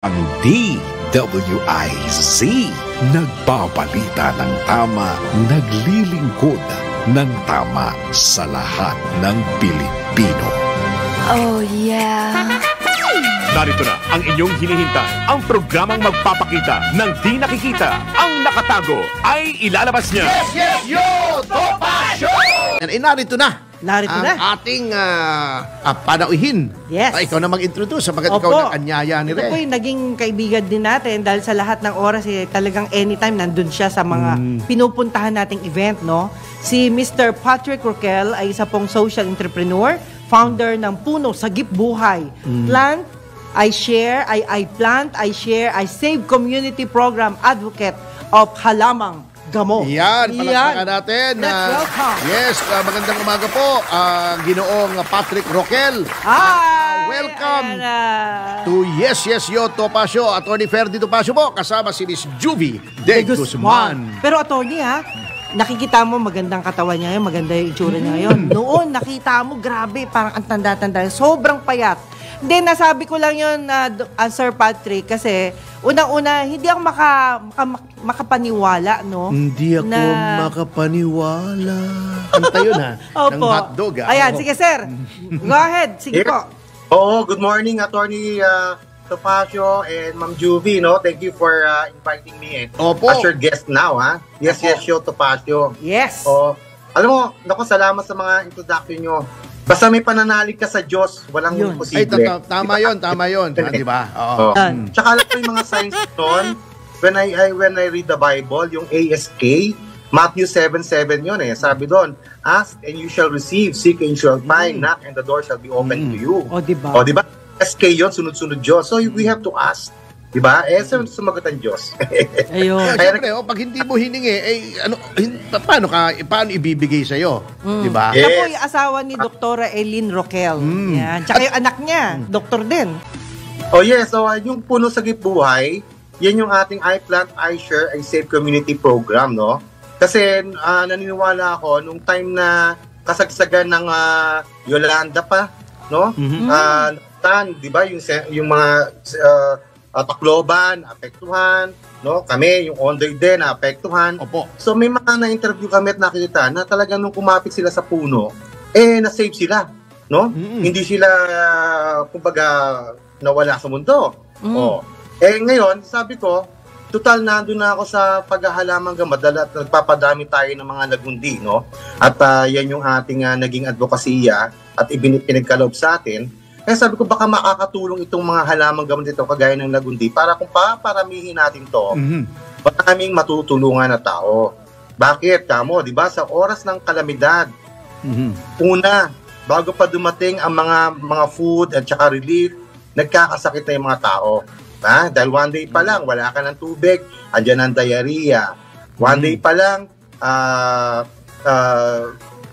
Ang DWIZ, nagbabalita ng tama, naglilingkod ng tama sa lahat ng Pilipino. Oh yeah. Narito na ang inyong hinihintay, ang programang magpapakita ng di nakikita, ang nakatago ay ilalabas niya. Yes, yes, yo! Topa Show! Narito na. Narito ang na. ating panauhin. Yes. Ikaw na mag-introduce sapagkat Opo. ikaw nag-anyaya ni Ito po Re. yung naging kaibigan din natin dahil sa lahat ng oras talagang anytime nandun siya sa mga pinupuntahan nating event, no? Si Mr. Patrick Roquel ay isa pong social entrepreneur, founder ng Puno Sagip Buhay. Plant, I share, I plant, I share, I save community program advocate of Halamang Gamo. Yan, palakpakan natin. Let's welcome. Yes, magandang umaga po, Ginoong Patrick Roquel. Hi! Welcome Ayan, to Yes, Yes, Yo, Topacio. Attorney Ferdy Topacio po, kasama si Miss Juvie de Guzman. Pero attorney ha, nakikita mo magandang katawan niya ngayon, maganda yung itsura niya ngayon. Noon, nakita mo, grabe, parang ang tanda-tanda. Sobrang payat. Hindi, nasabi ko lang yun, Sir Patrick, kasi unang-una, hindi ako makapaniwala, no? Hindi ako makapaniwala. Kanta yun ha, ng Opo. hotdog ha. Ayan, sige sir. Go ahead, sige po. Oo, good morning, Attorney Topacio and Ma'am Juvie, no? Thank you for inviting me Opo. as your guest now, ha? Yes, Opo. yes, yo, Topacio. Yes. Alam mo, naku, salamat sa mga introduction nyo. Basta may pananalig ka sa Diyos, walang Yun. Ay, imposible. tama yun. Di ba? Oo. Yan. Tsaka alam ko yung mga signs doon, when I read the Bible, yung ASK, Matthew 7:7 yun eh. Sabi doon, ask and you shall receive, seek and you shall find, knock and the door shall be open to you. O, diba? O, diba? SK yun, sunod-sunod Diyos. So, we have to ask. Diba? Sumagot ang Diyos. Ayun. Siyempre, pag hindi mo hiningi, paano ibibigay sa'yo? Di ba? Siya po yung asawa ni Doktora Eileen Roquel. Yan. Tsaka yung anak niya, doktor din. Oh yes, so yung Puno Sagip Buhay, yan yung ating I Plant, I Share, I Save Community Program, no? Kasi naniniwala ako, nung time na kasagsagan ng Yolanda pa, no? Di ba, yung mga Tacloban, apektuhan, no? Kami, yung Ondoy din, apektuhan. Opo. So may mga na-interview kami at nakita na talagang nung kumapit sila sa puno, na-save sila, no? Hindi sila, kumbaga, nawala sa mundo. Ngayon, sabi ko, total nandun na ako sa paghahalamang gamot at nagpapadami tayo ng mga lagundi, no? At yan yung ating naging advokasya at pinagkaloob sa atin. Kaya sabi ko, baka makakatulong itong mga halamang gamot dito kagaya ng lagundi para kung paparamihin natin to, maraming matutulungan na tao. Bakit? Kamo, di ba? Sa oras ng kalamidad, una, bago pa dumating ang mga food at saka relief, nagkakasakit na yung mga tao. Ha? Dahil one day pa lang, wala ka ng tubig, andyan ang diarrhea. One day pa lang,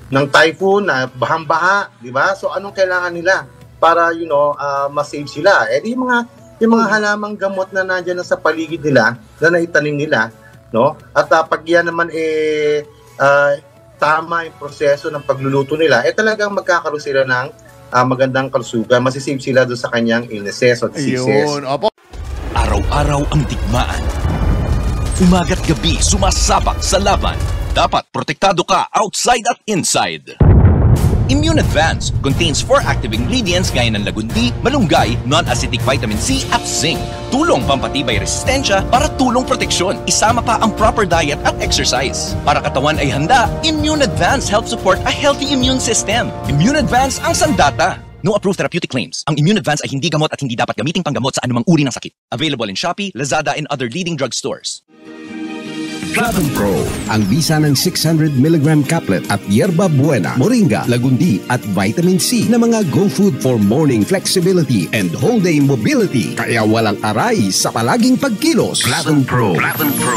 ng typhoon, bahang-baha, di ba? So, anong kailangan nila para, ma-save sila? Yung mga halamang gamot na nandiyan na sa paligid nila, na naitanim nila, no? At pag yan naman, tama yung proseso ng pagluluto nila, talagang magkakaroon sila ng magandang kalusugan, masisave sila doon sa kanyang illnesses o diseases. Ayun, opo. Araw-araw ang digmaan. Umaga't gabi sumasabak sa laban. Dapat protektado ka outside at inside. Immune Advance contains 4 active ingredients gaya ng lagundi, malunggay, non-acidic vitamin C at zinc. Tulong pampatibay resistensya para tulong proteksyon. Isama pa ang proper diet at exercise. Para katawan ay handa, Immune Advance helps support a healthy immune system. Immune Advance ang sandata. No approved therapeutic claims. Ang Immune Advance ay hindi gamot at hindi dapat gamiting panggamot sa anumang uri ng sakit. Available in Shopee, Lazada, and other leading drugstores. Flavon Pro, ang bisa ng 600mg caplet at yerba buena, moringa, lagundi at vitamin C na mga go food for morning flexibility and whole day mobility. Kaya walang aray sa palaging pagkilos. Flavon Pro. Flavon Pro.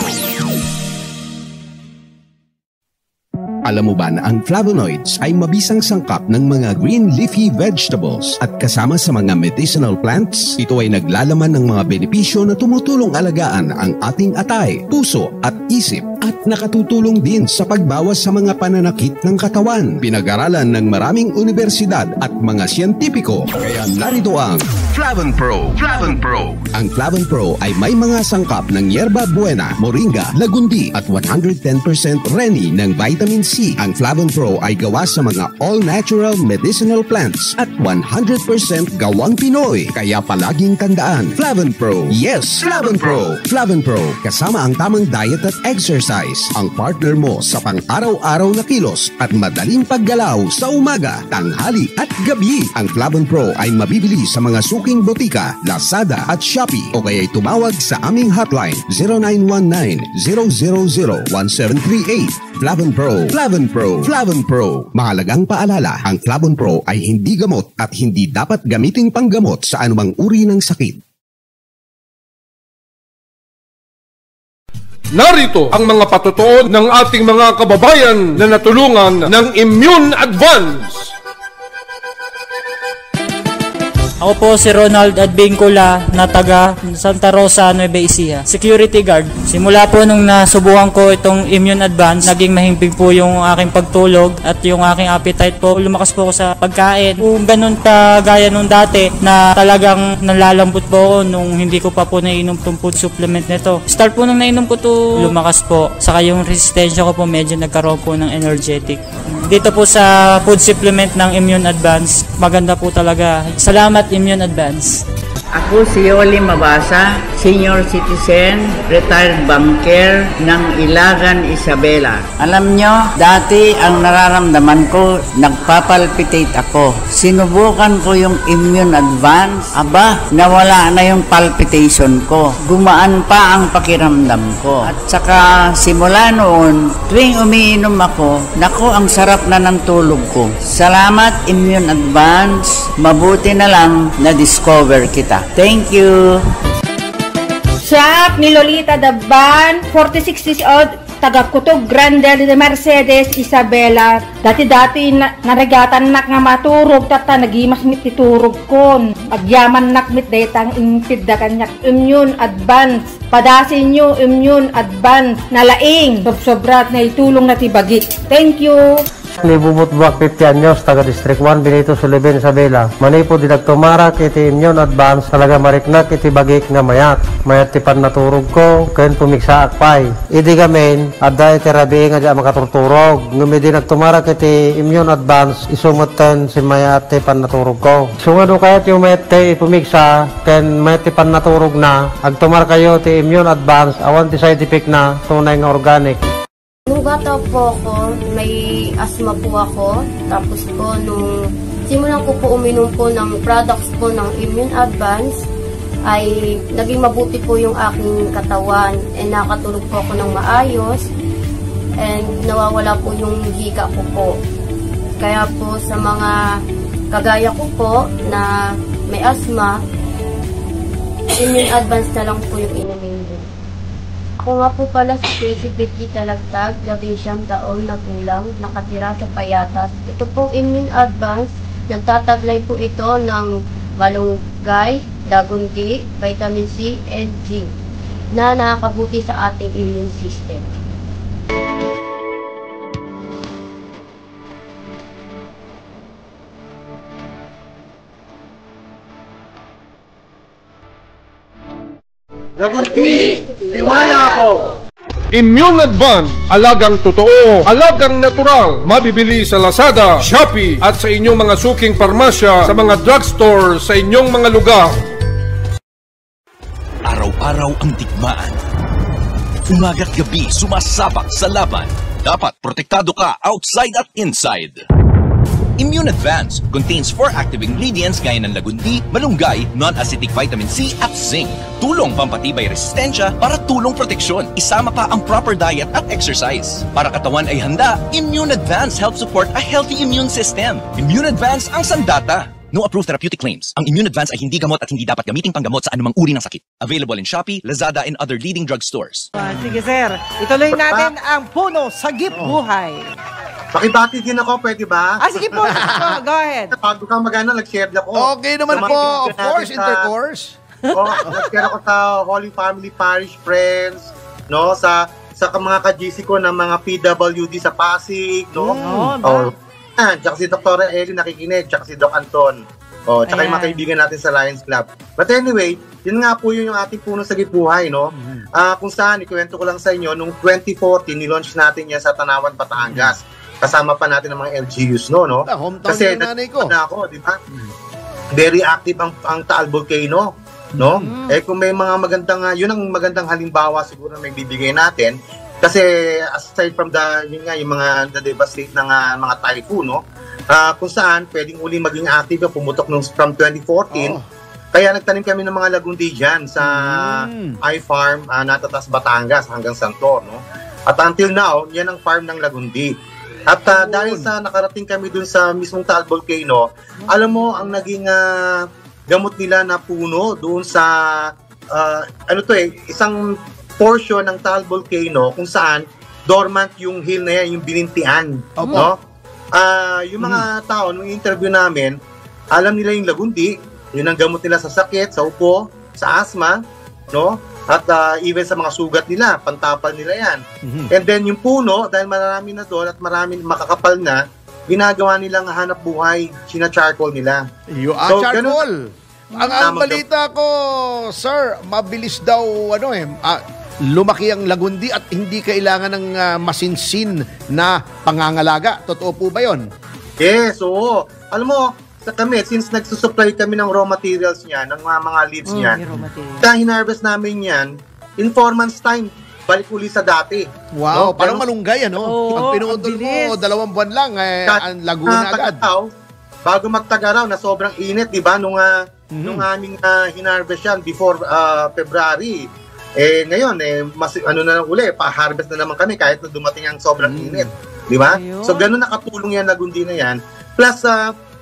Alam mo ba na ang flavonoids ay mabisang sangkap ng mga green leafy vegetables at kasama sa mga medicinal plants? Ito ay naglalaman ng mga benepisyo na tumutulong alagaan ang ating atay, puso at isip. at nakatutulong din sa pagbawas sa mga pananakit ng katawan. Pinag-aralan ng maraming universidad at mga siyentipiko. Kaya narito ang Flavon Pro. Flavon Pro. Ang Flavon Pro ay may mga sangkap ng yerba buena, moringa, lagundi at 110% reni ng vitamin C. Ang Flavon Pro ay gawa sa mga all-natural medicinal plants at 100% gawang Pinoy. Kaya palaging tandaan, Flavon Pro. Yes, Flavon Pro. Flavon Pro, kasama ang tamang diet at exercise. Ang partner mo sa pang-araw-araw na kilos at madaling paggalaw sa umaga, tanghali at gabi. Ang Flavon Pro ay mabibili sa mga suking botika, Lazada at Shopee o kaya'y tumawag sa aming hotline 0919-000-1738. Flavon Pro. Flavon Pro. Flavon Pro. Mahalagang paalala, ang Flavon Pro ay hindi gamot at hindi dapat gamiting panggamot sa anumang uri ng sakit. Narito ang mga patutuon ng ating mga kababayan na natulungan ng Immune Advance. Ako po si Ronald Advincula na taga Santa Rosa, Nueva Ecija. Security guard. Simula po nung nasubukan ko itong Immune Advance, naging mahimbing po yung aking pagtulog at yung aking appetite po. Lumakas po ako sa pagkain. Kung ganun gaya nung dati na talagang nalalambot po ako nung hindi ko pa po nainom itong food supplement nito. Start po nung nainom ko to, lumakas po. Saka yung resistensya ko po medyo nagkaroon po ng energetic. Dito po sa food supplement ng Immune Advance, maganda po talaga. Salamat Immune Advance. Ako si Yoli Mabasa, senior citizen, retired banker ng Ilagan, Isabela. Alam nyo, dati ang nararamdaman ko, nagpapalpitate ako. Sinubukan ko yung Immune Advance. Aba, nawala na yung palpitation ko. Gumaan pa ang pakiramdam ko. At saka simula noon, tuwing umiinom ako, naku, ang sarap na ng tulog ko. Salamat Immune Advance. Mabuti na lang na-discover kita. Thank you. Shop ni Lolita Daban, 46 years old, taga Kutog Grande de Mercedes, Isabela. Dati-dati narigatan nak nga maturog, tata nagimas mit titurog kon. Agyaman nak mit datang impid da kanyak Immune Advance. Padasin nyo Immune Advance na laing. Sobrat na itulong na tibagit. Thank you. Libumot buwak 50 anyos, taga District 1, Benito Sullivan, Isabela. Manipo dinagtumarak iti Immune Advance, talaga mariknak iti bagik nga mayat. Mayat ti pan naturog ko, kayon pumiksa akpay. Idi gamin, adda iti rabi nga di makaturturog. Ngumi dinagtumarak iti Immune Advance, isumutan si mayat ti pan naturog ko. Sungado kayat yung mayat ti pumiksa, ken mayat ti pan naturog na, agtumar kayo ti Immune Advance, awan ti side effect na, tunay nga organic. Nung bata po ako, may asthma po ako. Tapos po, nung simulan ko po uminom po ng products po ng Immune Advance, ay naging mabuti po yung aking katawan. And nakatulog po ako ng maayos. And nawawala po yung hika ko po. Kaya po sa mga kagaya ko po na may asthma, Immune Advance na lang po yung inumin din. Ako nga po pala si Tracy Betty Talagtag, 11 taong nagulang, nakatira sa Payatas. Ito pong Immune Advance, nagtataglay po ito ng malunggay, dagundi, vitamin C, and zinc na nakakabuti sa ating immune system. Dagundi, tiwala ako! Immune Advance, alagang totoo, alagang natural, mabibili sa Lazada, Shopee at sa inyong mga suking parmasya, sa mga drugstore, sa inyong mga lugar. Araw-araw ang digmaan. Umaga't gabi sumasabak sa laban. Dapat protektado ka outside at inside. Immune Advance contains 4 active ingredients gaya ng lagundi, malunggay, non-acidic vitamin C at zinc. Tulong pampatibay resistensya para tulong proteksyon. Isama pa ang proper diet at exercise. Para katawan ay handa, Immune Advance helps support a healthy immune system. Immune Advance ang sandata. No approved therapeutic claims. Ang Immune Advance ay hindi gamot at hindi dapat gamiting panggamot sa anumang uri ng sakit. Available in Shopee, Lazada, and other leading drugstores. Sige sir, ituloy natin ang Puno Sagip Buhay. Pakibati din ako, pwede ba? Sige po, go ahead. Bago ka magana, nag-share ako. Okay naman po, of course, intercourse. Nag-share ako sa Holy Family Parish Friends, no, sa sa mga ka-GC ko ng mga PWD sa Pasig, no? Tsaka si Dr. Ellie nakikinig, tsaka si Doc Anton. Tsaka yung mga kaibigan natin sa Lions Club. But anyway, yun nga po yung ating puno sa Gibuhay, no? Kung saan, ikwento ko lang sa inyo, nung 2014, nilaunch natin yan sa Tanawan, Batangas. Kasama pa natin ng mga LGUs, no? Kasi nanay ko. Ako, di ba? Very active ang Taal Volcano, no? Kung may mga magandang, yun ang magandang halimbawa siguro na may bibigay natin. Kasi aside from yung mga devastate ng mga typhoon, no? Kung saan pwedeng uli maging active yung pumutok from 2014. Kaya nagtanim kami ng mga lagundi dyan sa iFarm, Natatas, Batangas hanggang Santor, no? At until now, yan ang farm ng lagundi. At dahil sa nakarating kami dun sa mismong Taal Volcano, alam mo, ang naging gamot nila na puno doon sa, isang portion ng Taal Volcano kung saan dormant yung hill na yan, yung binintian. No? Yung mga tao, nung interview namin, alam nila yung lagundi, yun ang gamot nila sa sakit, sa upo, sa asthma, no? At even sa mga sugat nila, pantapal nila yan. And then yung puno, dahil marami na doon at marami makakapal na, ginagawa nilang hanap buhay, sina-charcoal nila. Charcoal! Ang balita ko, sir, mabilis daw, lumaki ang lagundi at hindi kailangan ng masinsin na pangangalaga. Totoo po ba yun? Yes, oo. Alam mo, kami, since nagsusupply kami ng raw materials niya, ng mga leaves niya, kaya hinarvest namin yan, in 4 months time, balik uli sa dati. Wow, parang malunggay, Pag pinutol mo, 2 buwan lang, ang lago na agad. Bago magtagaraw na sobrang init, di ba, nung aming hinarvest yan before February, ngayon, na uli, pa-harvest na naman kami kahit na dumating ang sobrang init. Di ba? So, ganun nakatulong yan, lagundi na yan. Plus,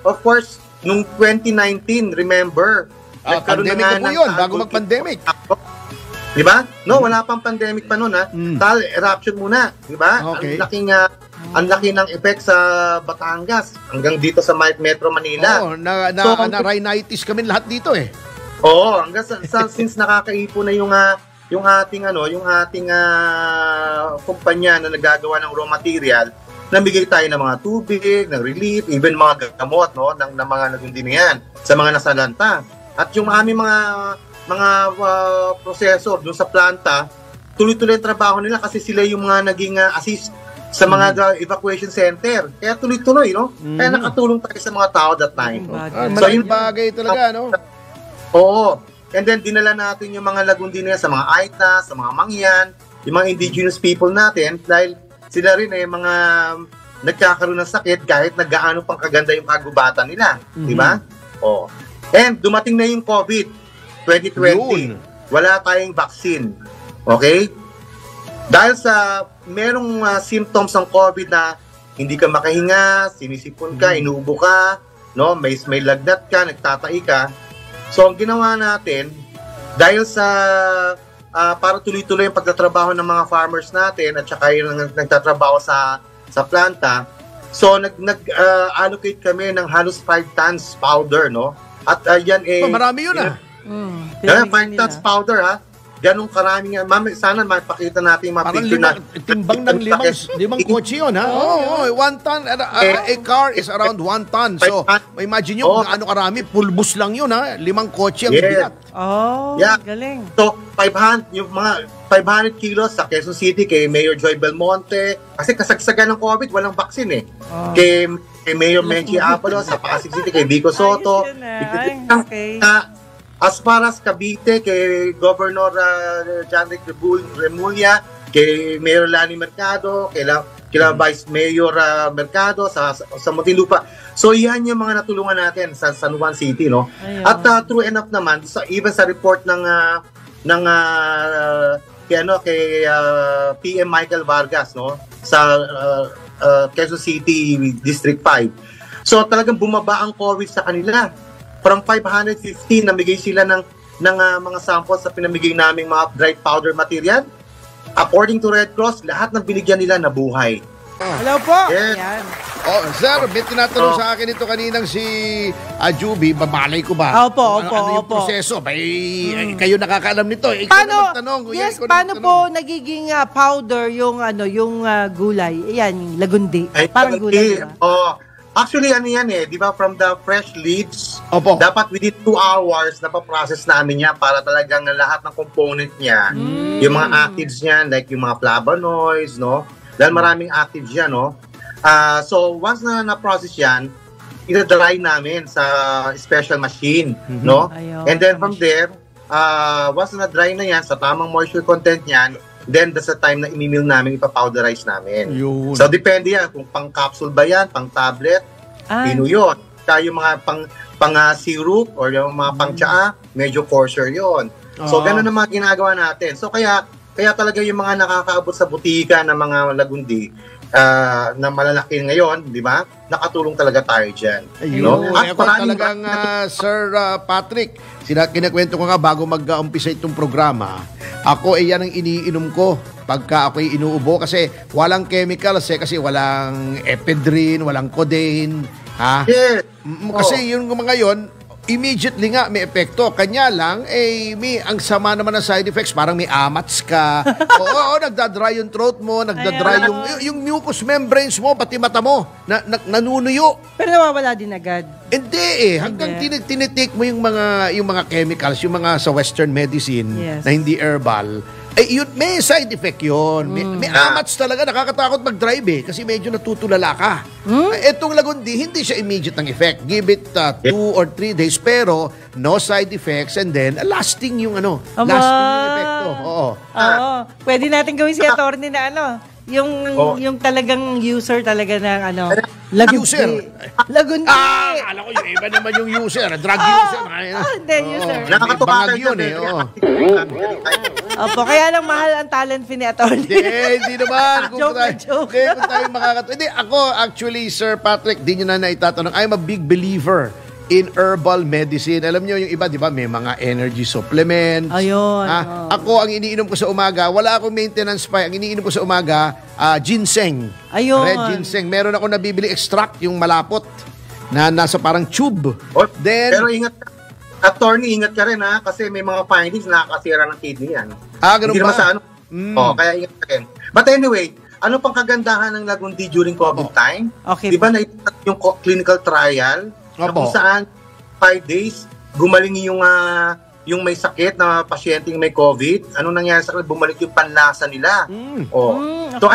of course, nung 2019, remember, pandemic na po yun, bago mag-pandemic. Di ba? No, wala pang pandemic pa nun, Taal eruption muna. Di ba? Okay. Ang laki ng effect sa Batangas hanggang dito sa Metro Manila. Na rhinitis kami lahat dito Oo, hanggang since nakakaipon na yung ating kumpanya na nagagawa ng raw material, namigay tayo ng mga tubig, ng relief, even mga gamot, ng mga lagundi na yan sa mga nasalanta. At yung aming mga processor doon sa planta, tuloy-tuloy ang trabaho nila kasi sila yung mga naging assist sa mga evacuation center. Kaya tuloy-tuloy, Kaya nakatulong tayo sa mga tao that time. So, yung bagay talaga, Oo. And then, dinala natin yung mga lagundi na yan sa mga Aita, sa mga Mangyan, yung mga indigenous people natin, dahil sila rin mga nagkakaroon ng sakit kahit nagaano pang kaganda yung kagubatan nila. Di ba? And dumating na yung COVID 2020. Wala tayong vaccine. Okay? Dahil sa merong symptoms ng COVID na hindi ka makahinga, sinisipon ka, inuubo ka, may lagnat ka, nagtatai ka. So, ang ginawa natin, dahil sa para tuloy-tuloy yung pagtatrabaho ng mga farmers natin at saka yung nagtatrabaho sa planta, so nag-allocate kami ng halos 5 tons powder, At yan marami yun 5 tons powder, ganong karami nga. Sana mapakita natin yung mga picture na timbang ng 5 kotse yun, 1 ton. A car is around 1 ton. So, imagine nyo kung ano karami. Pulbus lang yun, 5 kotse ang bigat. Galing. So, 500 kilos sa Quezon City kay Mayor Joy Belmonte. Kasi kasagsagan ng COVID, walang vaccine Kay Mayor Menchie Apolo sa Pasig City, kay Vico Soto. As far as Cavite, kay Governor Janrick Remulla, kay Mayor Lani Mercado, kila Vice Mayor Mercado sa Muntinlupa. So yan yung mga natulungan natin sa San Juan City, At true enough naman, even sa report ng kay PM Michael Vargas, sa Quezon City District 5. So talagang bumaba ang COVID sa kanila. From 515, namigay sila ng mga samples sa pinamigay naming mga dried powder material. According to Red Cross, lahat ng binigyan nila nabuhay. Hello po! Yes. Oh, sir, may tinatanong sa akin ito kaninang si Juby, babalay ko ba? Opo. Ano yung proseso? Kayo nakakaalam nito. Ikaw Paano, na magtanong. paano po nagiging powder yung gulay? Yan, lagundi. Parang gulay, diba? Actually, ano yan di ba, from the fresh leaves, Opo. dapat within 2 hours na pa-process namin yan para talagang lahat ng component niya, yung mga actives niya, like yung mga flavonoids, no? Dahil maraming actives yan, no? So, once na-process yan, ita-dry namin sa special machine, no? Ayun. And then from there, once na-dry na yan, sa tamang moisture content yan, then that's the time na imimil namin, ipapowderize namin. Yun. So, depende yan. Kung pang-capsule ba yan, pang-tablet, pino yun. Kaya yung mga pang-syrup or yung mga pang-tsaa, medyo coarser yun. So, ganun ang mga ginagawa natin. So, kaya talaga yung mga nakakaabot sa butika ng mga lagundi, na malalaki ngayon, di ba? Nakatulong talaga tayo dyan. Ayun. Ako talagang, Sir Patrick, kinakwento ko nga bago mag-umpisa itong programa, ako yan ang iniinom ko pagka ako'y inuubo kasi walang chemicals kasi walang ephedrine, walang codeine. Ha? Yes. Kasi yung mga yon, immediately nga may epekto. Kanya lang, ang sama naman ng side effects, parang may amats ka. Oo, nagdadry yung throat mo, nagdadry yung mucous membranes mo, pati mata mo, nanunuyo. Pero nawawala din agad. Hindi hanggang tinitake mo yung mga chemicals, yung mga sa western medicine na hindi herbal, yun, may side effect yun. May amats talaga, nakakatakot mag-drive kasi medyo natutulala ka. Etong lagundi, hindi siya immediate ng effect. Give it 2 or 3 days, pero no side effects, and then lasting yung lasting yung epekto. Oo. Pwede natin gawin si attorney na yung talagang user talaga ng lagundi. Lagundi. Alam ko yung iba naman yung user, drug user. Hindi, user. Nakakatukakan yun Opo, kaya lang mahal ang talent fee ni attorney. Hindi naman. Joke. Kung tayo makakatuwa. Hindi, ako actually, Sir Patrick, di nyo na naitatanong, I'm a big believer in herbal medicine. Alam nyo, yung iba, di ba, may mga energy supplements. Ayun. Ako, ang iniinom ko sa umaga, wala akong maintenance pa. Ang iniinom ko sa umaga, ginseng. Ayun. Red ginseng. Meron ako nabibili extract, yung malapot, na nasa parang tube. Pero ingat ka. Attorney, ingat ka rin kasi may mga findings na nakakasira ng kidney yan. Ganun hindi ba? Kaya ingat ka rin. But anyway, ano pang kagandahan ng lagundi during COVID time? Okay. Di ba na yung clinical trial na kung saan 5 days gumaling yung may sakit na pasyenteng may COVID, ano nangyari sa kanila? Bumalik yung panlasa nila. So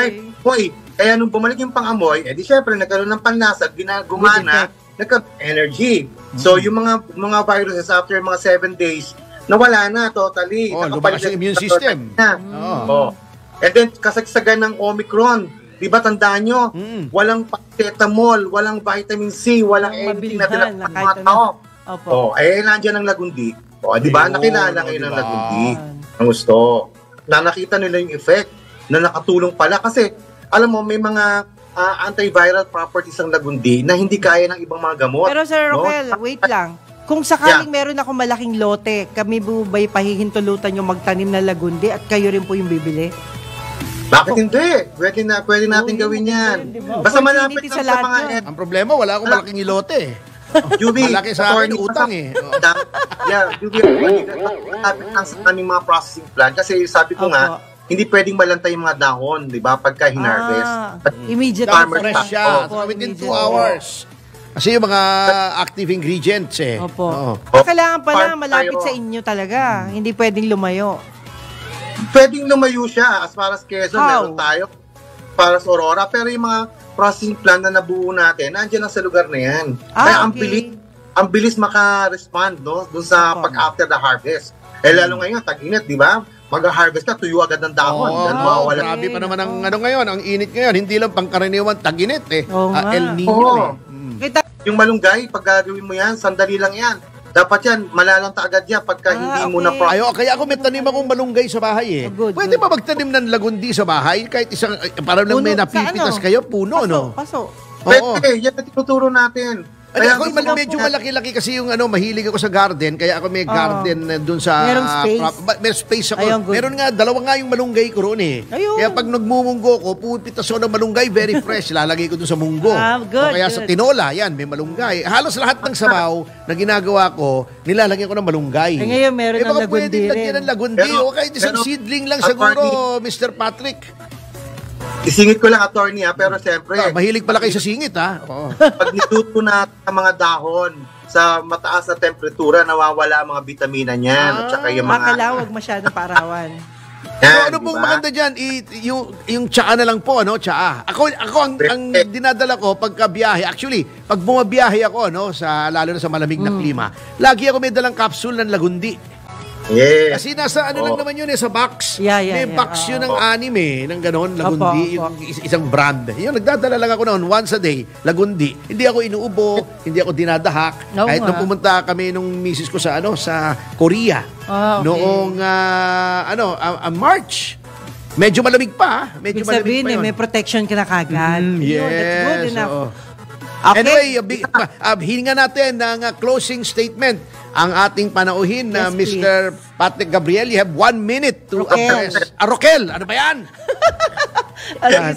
kaya nung bumalik yung pangamoy, di syempre nagkaroon ng panlasa, gumana, nagka-energy. So yung mga viruses after mga 7 days, nawala na totally. Lumakas yung immune system. And then kasagsagan ng Omicron, di ba tandaan nyo? Walang paracetamol, walang vitamin C, walang anything na dala ng mga tao. Nandiyan ang lagundi. Di ba? Nakilala kayo ng lagundi. Ang gusto. Nakita nila yung effect na nakatulong pala kasi alam mo may mga antiviral properties ang lagundi na hindi kaya ng ibang mga gamot. Pero Sir Roquel, wait lang. Kung sakaling meron ako malaking lote, kami ba'y pahihintulutan yung magtanim na lagundi at kayo rin po yung bibili? Bakit hindi? Pwede natin gawin yan. Basta malapit lang sa mga Ang problema, wala akong malaking lote. Malaki sa akin utang malapit lang sa aming mga processing plant kasi sabi ko nga, hindi pwedeng malantay yung mga dahon, di ba? Pagka hinarvest. Immediate. Fresh siya. Within 2 hours. Kasi yung mga active ingredients Opo. Kailangan pala malapit sa inyo talaga. Hindi pwedeng lumayo. Pwedeng lumayo siya. As far as Quezon, meron tayo. Para sa Aurora. Pero yung mga processing plant na nabuo natin, nandiyan lang sa lugar na yan. Kaya ang bilis maka-respond doon sa pag-after the harvest. Lalo ngayon, tag-init, di ba? Mag-harvest ka, tuyo agad ng dahon. Grabe pa naman ang ngayon, ang init ngayon. Hindi lang pangkaraniwan tag-init El Nino Yung malunggay, pag gagawin mo yan, sandali lang yan. Dapat yan, malalanta agad yan pagka hindi mo na kaya ako may tanim akong malunggay sa bahay Pwede ba magtanim ng lagundi sa bahay? Kahit isang, parang lang may napipitas kayo, puno, Paso. Pwede, yan na tinuturo natin. Kaya ako medyo malaki-laki kasi yung mahilig ako sa garden, kaya ako may garden dun sa merong space. May space ako. Ayun, meron nga, dalawa nga yung malunggay ko roon eh. Ayun. Kaya pag nagmumunggo ko, pupitas ako ng malunggay, very fresh, lalagay ko dun sa munggo. Good, o kaya sa tinola, yan, may malunggay. Halos lahat ng sabaw na ginagawa ko, nilalagyan ko ng malunggay. Ngayon meron ng lagundi pwede lagyan ng lagundi. O kaya isang seedling lang siguro, Mr. Patrick. Isingit ko lang, attorney, pero siyempre... mahilig pala kayo sa singit, ha? Oo. Pag niluto natin ang mga dahon sa mataas na temperatura, nawawala ang mga vitamina niyan. At saka yung mga... Makalawag masyadong parawan. Yan, ano pong maganda dyan? Yung tsaa na lang po, tsaa. Ako ang dinadala ko pagka biyahe. Actually, pag bumabiyahe ako, lalo na sa malamig na klima, lagi ako may dalang capsule ng lagundi. Yeah. Kasi nasa lang naman yun sa box. May box yun ng anime, ng ganon, lagundi, yung isang brand. Yun, nagdadala lang ako noon once a day, lagundi. Hindi ako inuubo, hindi ako dinadahak. Kahit nung pumunta kami nung misis ko sa Korea. Noong March. Medyo malamig pa. Medyo malamig pa yun. May protection ka na kagad. Yes. That's good enough. Okay. Anyway, hininga natin ng closing statement ang ating panauhin na Mr. Patrick Gabriel. You have 1 minute to address. Roquel, ano ba yan?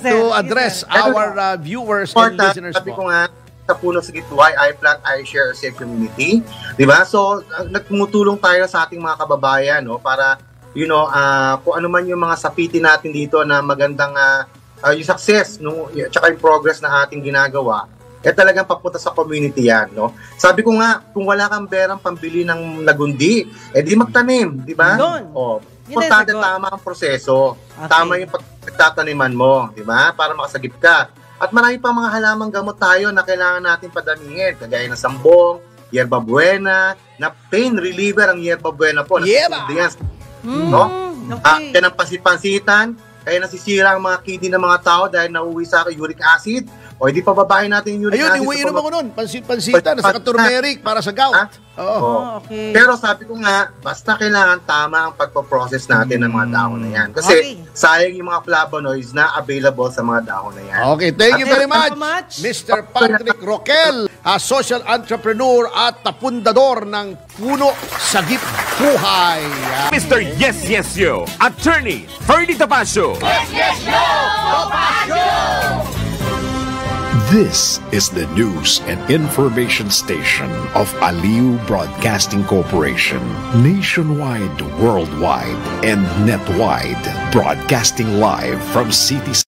To address our viewers and listeners. Sabi ko nga, sa Puno sa Gitway, I-Plant, I-Share, Safe Community. Diba? So, nagtumutulong tayo sa ating mga kababayan para, kung ano man yung mga sapiti natin dito na magandang yung success, tsaka yung progress na ating ginagawa, talagang papunta sa community yan, Sabi ko nga, kung wala kang berang pambili ng lagundi, di magtanim, di ba? Importante tama ang proseso. Okay. Tama yung pagtataniman mo, di ba? Para makasagip ka. At marami pa mga halamang gamot tayo na kailangan natin padamihin, kagaya ng sambong, yerba buena, na pain reliever ang yerba buena po. Yeba! Kaya ng pansit-pansitan, kaya nasisira ang mga kidney ng mga tao dahil nauwi sa uric acid, o hindi pa babae natin yung uric acid. Ayun, inumin ako nun. Pansit-pansitan, saka turmeric para sa gout. Okay. Pero sabi ko nga, basta kailangan tama ang pagpo-process natin ng mga dahon na yan. Kasi sayang yung mga flavonoids na available sa mga dahon na yan. Okay, thank you very much, Mr. Patrick Roquel, social entrepreneur at tapundador ng Puno Sagip Buhay. Mr. Yes, Yes, Yo, Attorney Ferdy Tapasio. Yes, Yes, Yo, Tapasio! This is the news and information station of Aliu Broadcasting Corporation. Nationwide, worldwide, and netwide. Broadcasting live from cities.